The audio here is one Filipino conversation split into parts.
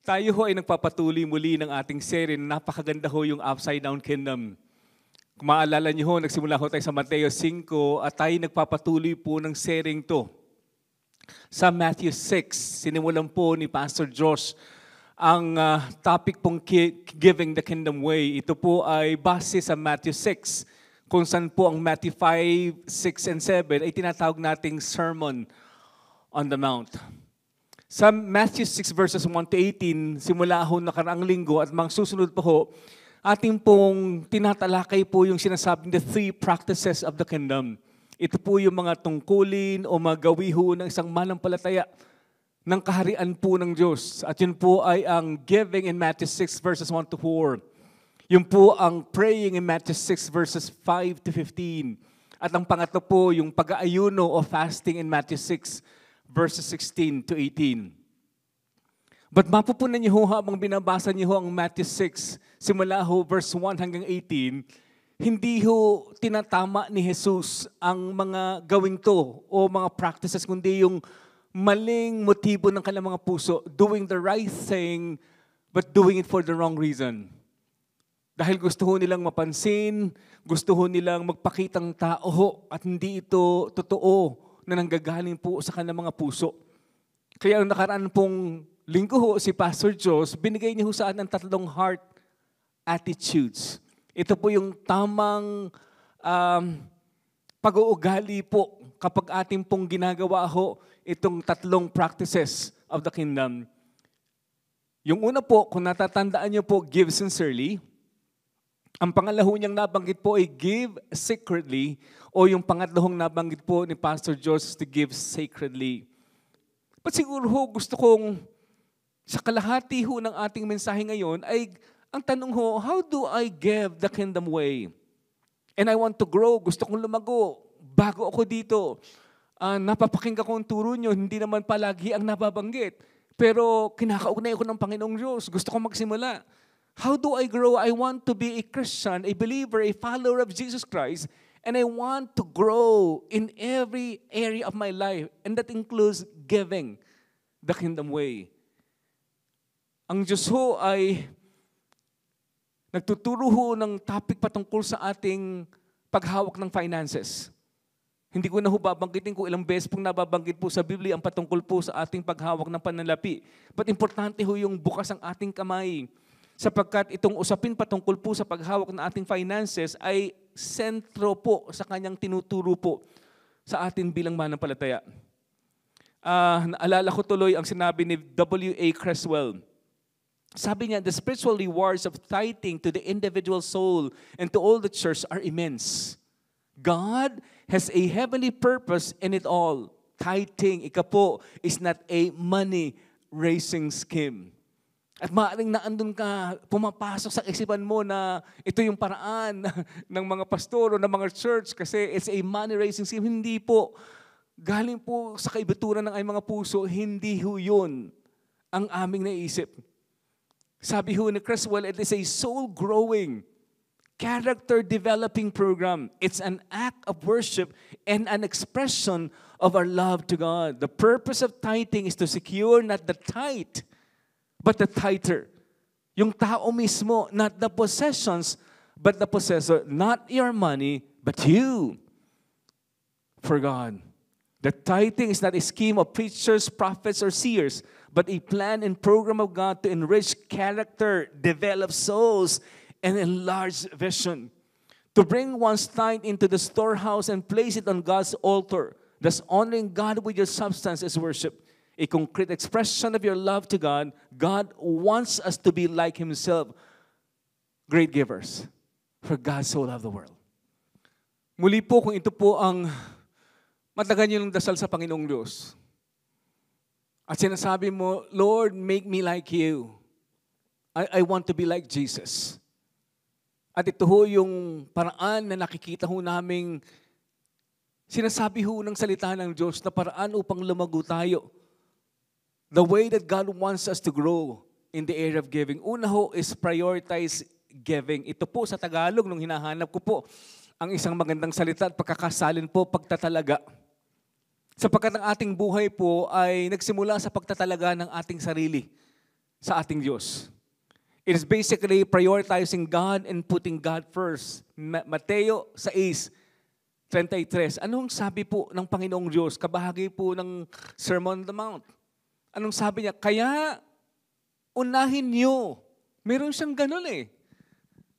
Tayo ho ay nagpapatuloy muli ng ating serye. Napakaganda ho yung Upside Down Kingdom. Kung maalala niyo ho, nagsimula ho tayo sa Mateo 5 at tayo nagpapatuloy po ng seryeng to. Sa Matthew 6, sinimulan po ni Pastor Josh ang topic pong Giving the Kingdom Way. Ito po ay base sa Matthew 6, kung saan po ang Matthew 5, 6, and 7 ay tinatawag nating Sermon on the Mount. Sa Matthew 6 verses 1 to 18, simula ho nakaraang linggo at mga susunod pa ho, ating pong tinatalakay po yung sinasabing the 3 practices of the kingdom. Ito po yung mga tungkulin o mga gawi ho ng isang manampalataya ng kaharian po ng Diyos. At yun po ay ang giving in Matthew 6 verses 1 to 4. Yun po ang praying in Matthew 6 verses 5 to 15. At ang pangatlo po yung pag-aayuno o fasting in Matthew 6 verses 16 to 18. But mapupunan niyo ho habang binabasa niyo ho ang Matthew 6, simula ho verse 1 hanggang 18, hindi ho tinatama ni Jesus ang mga gawing to o mga practices, kundi yung maling motibo ng kanilang mga puso, doing the right thing but doing it for the wrong reason. Dahil gusto ho nilang mapansin, gusto ho nilang magpakitang tao ho at hindi ito totoo na nanggagaling po sa kanilang mga puso. Kaya ang nakaraan pong linggo ho, si Pastor Josh, binigay niya ho sa atin ang 3 heart attitudes. Ito po yung tamang pag-uugali po kapag ating pong ginagawa ho itong 3 practices of the kingdom. Yung una po, kung natatandaan niyo po, give sincerely. Ang pangalaho niyang nabanggit po ay give secretly, o yung pangatlong nabanggit po ni Pastor Josh to give sacredly. But siguro ho, gusto kong sa kalahati ho ng ating mensahe ngayon ay ang tanong ho, how do I give the kingdom way? And I want to grow, gusto kong lumago. Bago ako dito, napapakinggan ko ang turo niyo, hindi naman palagi ang nababanggit. Pero kinakaugnay ko ng Panginoong Diyos, gusto kong magsimula. How do I grow? I want to be a Christian, a believer, a follower of Jesus Christ, and I want to grow in every area of my life, and that includes giving the kingdom way. Ang Diyos ho ay nagtuturo ho ng topic patungkol sa ating paghawak ng finances. Hindi ko na ho babanggitin kung ilang beses pong nababanggit po sa Biblia ang patungkol po sa ating paghawak ng pananalapi. But importante ho yung bukas ang ating kamay. Sapagkat itong usapin patungkol po sa paghawak ng ating finances ay sentro po sa kanyang tinuturo po sa atin bilang manampalataya. Naalala ko tuloy ang sinabi ni W.A. Creswell. Sabi niya, the spiritual rewards of tithing to the individual soul and to all the church are immense. God has a heavenly purpose in it all. Tithing, ika po, is not a money-raising scheme. At maaaring naandun ka, pumapasok sa isipan mo na ito yung paraan ng mga pastor o ng mga church kasi it's a money-raising scheme. Hindi po. Galing po sa kaibaturan ng aming mga puso, hindi ho yun ang aming naisip. Sabi ho ni Creswell, it is a soul-growing, character-developing program. It's an act of worship and an expression of our love to God. The purpose of tithing is to secure not the tithe, but the tither. Yung tao mismo, not the possessions, but the possessor. Not your money, but you. For God. The tithing is not a scheme of preachers, prophets, or seers, but a plan and program of God to enrich character, develop souls, and enlarge vision. To bring one's tithe into the storehouse and place it on God's altar. Thus honoring God with your substance is worship. A concrete expression of your love to God. God wants us to be like Himself, great givers, for God so loved the world. Muli po, kung ito po ang matagal niyong dasal sa Panginoong Diyos, at sinasabi mo, Lord, make me like You. I want to be like Jesus. At ito ho yung paraan na nakikita ho naming sinasabi ho ng salita ng Diyos na paraan upang lumago tayo. The way that God wants us to grow in the area of giving. Una ho is prioritize giving. Ito po sa Tagalog, nung hinahanap ko po ang isang magandang salita at pagkakasalin po, pagtatalaga. Sapagkat ang ating buhay po ay nagsimula sa pagtatalaga ng ating sarili. sa ating Diyos. It is basically prioritizing God and putting God first. Mateo 6:33. Anong sabi po ng Panginoong Diyos? Kabahagi po ng Sermon on the Mount. Anong sabi niya? Kaya unahin niyo. Meron siyang ganun eh.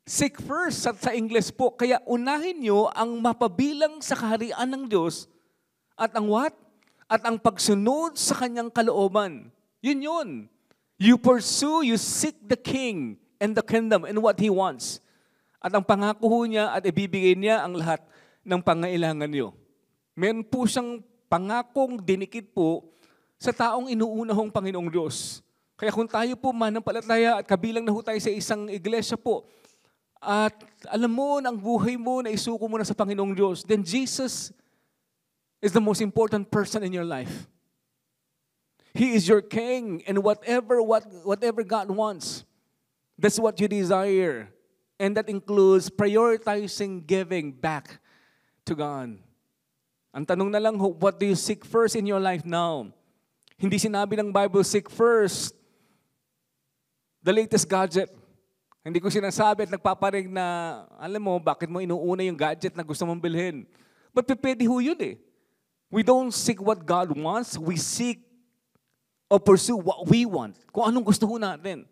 Seek first sa English po. Kaya unahin niyo ang mapabilang sa kaharian ng Diyos at ang what? At ang pagsunod sa kanyang kalooban. Yun yun. You pursue, you seek the King and the kingdom and what He wants. At ang pangako niya at ibibigay niya ang lahat ng pangailangan niyo. Meron po siyang pangakong dinikit po sa taong inuunahong Panginoong Diyos. Kaya kung tayo po manampalataya at kabilang na ho tayo sa isang iglesia po, at alam mo na ang buhay mo na isuko mo na sa Panginoong Diyos, then Jesus is the most important person in your life. He is your King, and whatever God wants, that's what you desire. And that includes prioritizing giving back to God. Ang tanong na lang, what do you seek first in your life now? Hindi sinabi ng Bible, seek first the latest gadget. Hindi ko sinasabi at nagpaparing na, alam mo, bakit mo inuuna yung gadget na gusto mong bilhin? But pwede ho yun eh. We don't seek what God wants. We seek or pursue what we want. Kung anong gusto ho natin.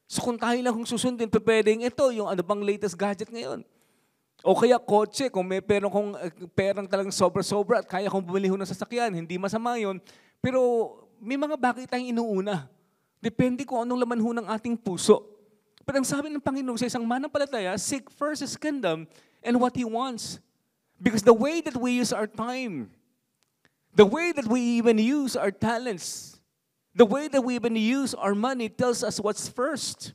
So kung tayo lang kung susundin, pwedeng ito, yung ano bang latest gadget ngayon. O kaya kotse, kung may perang talagang sobra-sobra at kaya kong bumili ho ng sasakyan, hindi masama yun. Pero may mga bagay tayong inuuna. Depende kung anong laman ho ng ating puso. Pero ang sabi ng Panginoon sa isang manampalataya, seek first His kingdom and what He wants. Because the way that we use our time, the way that we even use our talents, the way that we even use our money tells us what's first.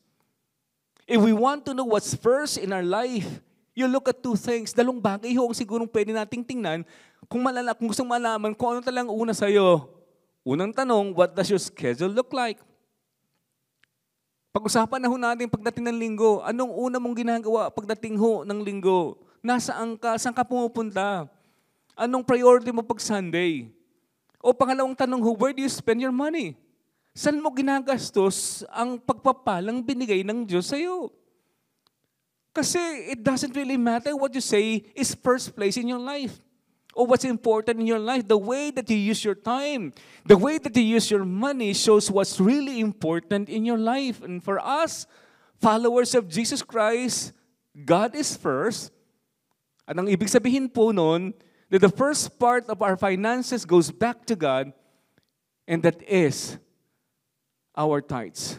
If we want to know what's first in our life, you look at two things. Dalawang bagay ho ang sigurong pwede nating tingnan kung gusto malaman kung ano talagang una sa'yo. Unang tanong, what does your schedule look like? Pag-usapan na ho natin pagdating ng linggo, anong una mong ginagawa pagdating ho ng linggo? Nasaan ka? Saan ka pumupunta? Anong priority mo pag Sunday? O pangalawang tanong ho, where do you spend your money? Saan mo ginagastos ang pagpapalang binigay ng Diyos sa'yo? Kasi it doesn't really matter what you say is first place in your life. Or what's important in your life. The way that you use your time, the way that you use your money shows what's really important in your life. And for us, followers of Jesus Christ, God is first. At ang ibig sabihin po nun, that the first part of our finances goes back to God, and that is our tithes.